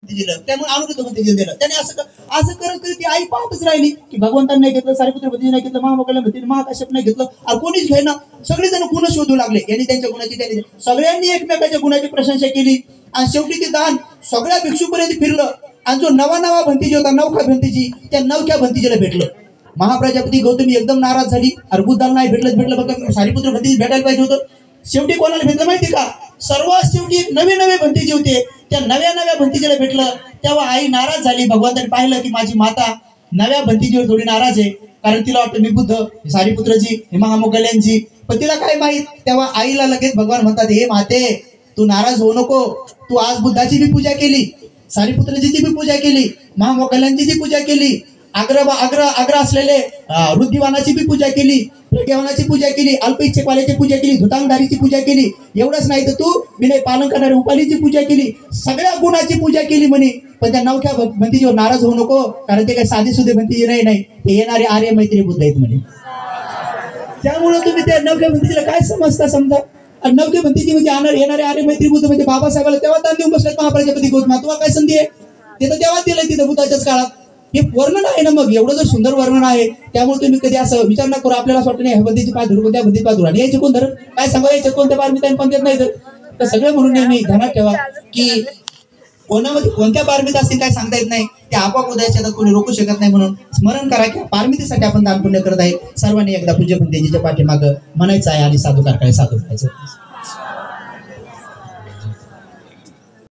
दिलं, त्यामुळे अनिरुद्ध भंतेजीला दिलं. त्याने असं करत करत ती आई पाहतच राहिली की भगवंतांनी नाही घेतलं, सारिपुत्र भंतेजी नाही घेतलं, महामोगल्या भंतेजी महाकाश्यप नाही घेतलं, आणि कोणीच घेईना. सगळेजण गुण शोधू लागले, यांनी त्यांच्या गुणाची, त्यांनी सगळ्यांनी एकमेकाच्या गुणाची प्रशंसा केली. आणि शेवटी ते दान सगळ्या भिक्षूपर्यंत फिरलं. आणि जो नवा भंतेजी होता, नवखा भंतेजी, त्या नवख्या भंतेजीला भेटलं. महाप्रजापती गौतमी एकदम नाराज झाली. अर्बुदाला नाही भेटलं बघा, सारिपुत्र भंतेजी भेटायला पाहिजे होतं. शेवटी कोणाला भेटलं माहिती का? सर्वात शेवटी नवे भंतेजी होते, त्या नव्या भंतेजीला भेटलं. तेव्हा आई नाराज झाली. भगवंताने पाहिलं की माझी माता नव्या भंतेजीवर थोडी नाराज आहे, कारण तिला वाटतं मी बुद्ध, सारिपुत्रजी, महामोगल्यांची, पण तिला काय माहित. तेव्हा आईला लगेच भगवान म्हणतात, हे माते, तू नाराज होऊ नको. तू आज बुद्धाची बी पूजा केली, सारिपुत्रजीची बी पूजा केली, महामोगल्यांची पूजा केली, आग्रह असलेले रुद्धिवानाची बी पूजा केली, प्रज्ञावानाची पूजा केली, अल्पइच्छेकवाल्याची पूजा केली, धुतांगधारीची पूजा केली. एवढंच नाही तर तू विनय पालन करणाऱ्या उपालीची पूजा केली, सगळ्या गुणाची पूजा केली म्हणे. पण त्या नवख्या भंतेजीवर नाराज होऊ नको, कारण ते काही साधे सुधे भंतेजी नाही, ते येणारे आर्य मैत्री बुद्ध आहेत म्हणे. त्यामुळे तुम्ही त्या नवख्या भंतेजीला काय समजता? समजा नवख्या भंतेजी म्हणजे येणारे आर्य मैत्री बुद्ध म्हणजे बाबासाहेबाला तेव्हा ताण देऊन बसलेत महाप्रजापती गौतम. तुम्हाला काय संधी आहे? ते तर तेव्हा दिलंय तिथं बुद्धाच्याच काळात. हे वर्णन आहे ना, मग एवढं जर सुंदर वर्णन आहे, त्यामुळे तुम्ही कधी असं विचार न करू. आपल्याला असं वाटतं नाही बंदीची पाय धरू, त्या बंदीची पाय धरू, आणि यायचे कोण धरण काय सांगा, यायचे कोणत्या पारमिता पण देत नाही. तर सगळं म्हणून नेहमी ध्यानात ठेवा की कोणामध्ये कोणत्या पारमिता असतील काय सांगता येत नाही, ते आपोआप उदयाच्या तर कोणी रोखू शकत नाही. म्हणून स्मरण करा की पारमितीसाठी आपण दान पुण्य करत आहे. सर्वांनी एकदा पूज्य भंतेजीच्या पाठीमागं म्हणायचं आहे आणि साधू कारकाळे साधू व्हायचं.